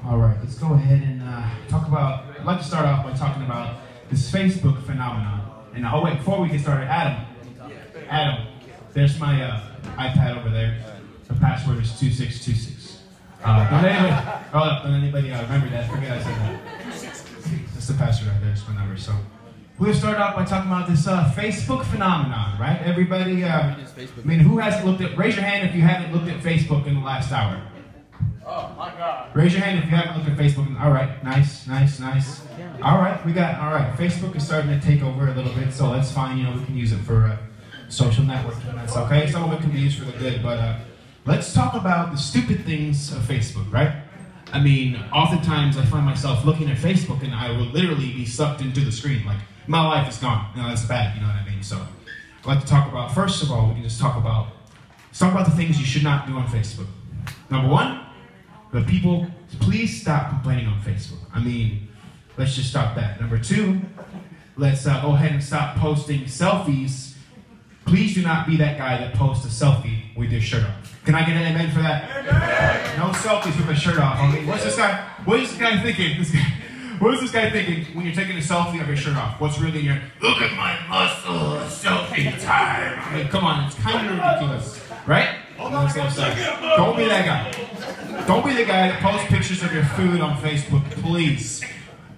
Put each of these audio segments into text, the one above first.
All right, let's go ahead and talk about, I'd like to start off by talking about this Facebook phenomenon. And oh wait, before we get started, Adam, there's my iPad over there. The password is 2626. Don't anybody remember that? Forget I said that. That's the password right there, it's my number. So we'll start off by talking about this Facebook phenomenon, right? Everybody, who hasn't looked at, raise your hand if you haven't looked at Facebook in the last hour. Oh my God. Raise your hand if you haven't looked at Facebook. All right, nice. All right, Facebook is starting to take over a little bit, so that's fine. We can use it for social networking. That's okay. Some of it can be used for the good, but let's talk about the stupid things of Facebook, right? I mean, oftentimes I find myself looking at Facebook and I will literally be sucked into the screen. Like, my life is gone. That's bad, you know what I mean? So, I'd like to talk about, first of all, we can just talk about the things you should not do on Facebook. Number one, the people, please stop complaining on Facebook. I mean, let's just stop that. Number two, let's go ahead and stop posting selfies. Please do not be that guy that posts a selfie with your shirt off. Can I get an amen for that? Amen. No selfies with a shirt off. I mean, what is this guy thinking? What is this guy thinking when you're taking a selfie of your shirt off? What's really in your, look at my muscles, selfie time. I mean, come on, it's kind of ridiculous, right? Don't be that guy. Don't be the guy that posts pictures of your food on Facebook, please.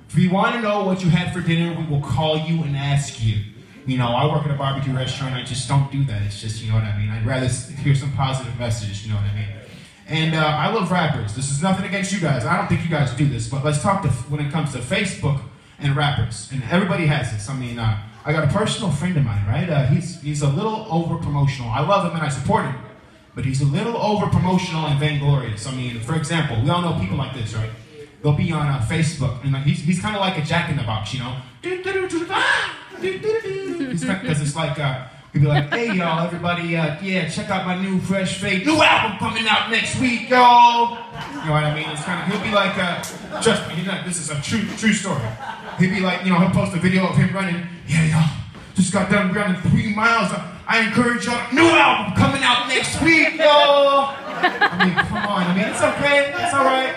If you want to know what you had for dinner, we will call you and ask you. I work at a barbecue restaurant, I just don't do that. It's just, you know what I mean? I'd rather hear some positive messages, you know what I mean? And I love rappers. This is nothing against you guys. I don't think you guys do this, but let's talk when it comes to Facebook and rappers. And everybody has this. I mean, I got a personal friend of mine, right? He's a little over-promotional. I love him and I support him. But he's a little over-promotional and vainglorious. I mean, for example, we all know people like this, right? They'll be on Facebook, and he's kind of like a jack-in-the-box, Because it's like, he'll be like, hey, y'all, everybody, check out my new fresh fade. New album coming out next week, y'all. You know what I mean? It's kind of, he'll be like, trust me, this is a true story. He'll be like, he'll post a video of him running. Yeah, y'all, just got done running 3 miles. I encourage y'all, new album coming out next week, y'all. I mean, come on. I mean, it's okay. It's all right.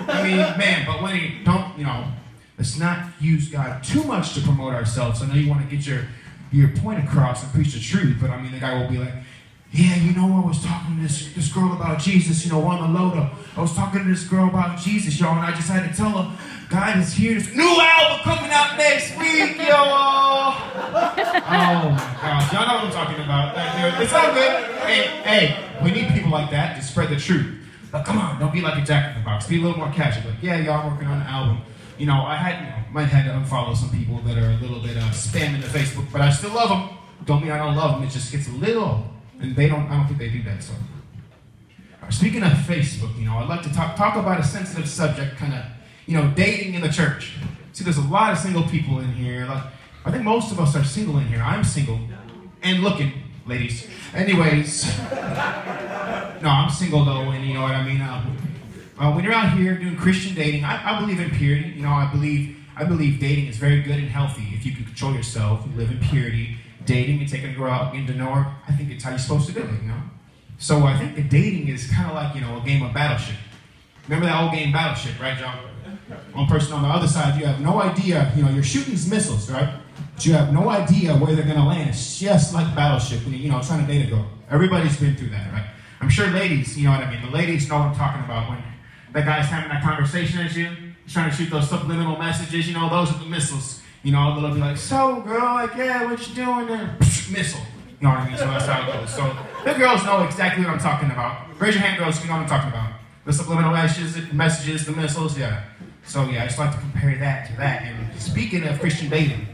I mean, man, but when you don't, let's not use God too much to promote ourselves. I know you want to get your point across and preach the truth, but I mean, the guy will be like, yeah, I was talking to this girl about Jesus, on the load up. I was talking to this girl about Jesus, y'all, and I just had to tell her, God is here. New album coming out next week, y'all. Oh my gosh, y'all know what I'm talking about. It's all good. Hey, we need people like that to spread the truth. But come on, don't be like a jack-in-the-box. Be a little more casual. Like, yeah, y'all working on an album. I might have to unfollow some people that are a little bit spamming the Facebook, but I still love them. Don't mean I don't love them. It just gets a little, and I don't think they do that. So, speaking of Facebook, I'd like to talk about a sensitive subject, kind of, dating in the church. See, there's a lot of single people in here. Like, I think most of us are single in here. I'm single and looking, ladies. Anyways, no, I'm single though, and you know what I mean. When you're out here doing Christian dating, I believe in purity. I believe dating is very good and healthy if you can control yourself, you live in purity. Dating and taking a girl out, getting to know her, I think it's how you're supposed to do it. So I think that dating is kind of like a game of Battleship. Remember that old game Battleship, right, John? One person on the other side, you have no idea. You're shooting these missiles, right? But you have no idea where they're gonna land. It's just like Battleship when you're trying to date a girl. Everybody's been through that, right? I'm sure ladies, you know what I mean. The ladies know what I'm talking about when that guy's having that conversation with you, he's trying to shoot those subliminal messages, those are the missiles. They'll be like, so girl, like, yeah, what you doing there? Missile. You know what I mean? So that's how it goes. So the girls know exactly what I'm talking about. Raise your hand, girls, if you know what I'm talking about. The subliminal messages, the missiles, yeah. So yeah, I just like to compare that to that. And speaking of Christian dating,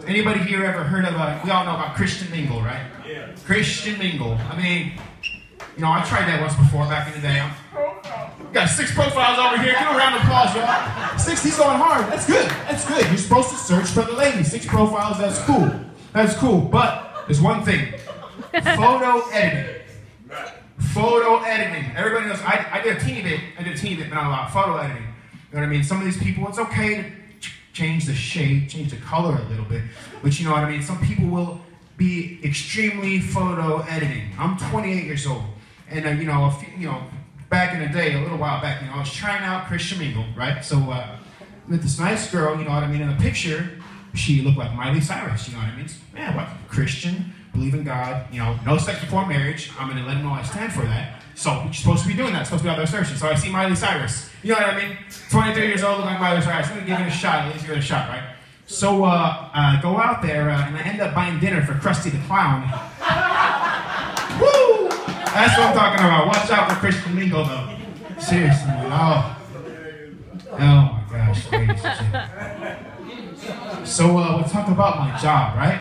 anybody here ever heard of, we all know about Christian Mingle, right? Yeah. Christian Mingle. I mean, I tried that once before back in the day. Got 6 profiles over here. Give a round of applause, y'all. 6, he's going hard. That's good. That's good. You're supposed to search for the lady. 6 profiles, that's cool. That's cool. But there's one thing. Photo editing. Photo editing. Everybody knows, I did a teeny bit, but not a lot. Photo editing. You know what I mean? Some of these people, it's okay to change the shade, change the color a little bit. But you know what I mean? Some people will be extremely photo editing. I'm 28 years old. And, back in the day, a little while back, I was trying out Christian Mingle, right? So, with this nice girl, you know what I mean, in the picture, she looked like Miley Cyrus, you know what I mean? So, man, what? Christian, believe in God, no sex before marriage. I'm going to let them know I stand for that. So, you're supposed to be doing that. It's supposed to be out there searching. So, I see Miley Cyrus. You know what I mean? 23 years old, look like Miley Cyrus. I'm going to give it a shot. At least give it a shot, right? So, go out there, and I end up buying dinner for Krusty the Clown. Woo! That's what I'm talking about. Watch out for Christian Mingle, though. Seriously, man. Oh my gosh, ladies and gentlemen. So, we'll talk about my job, right?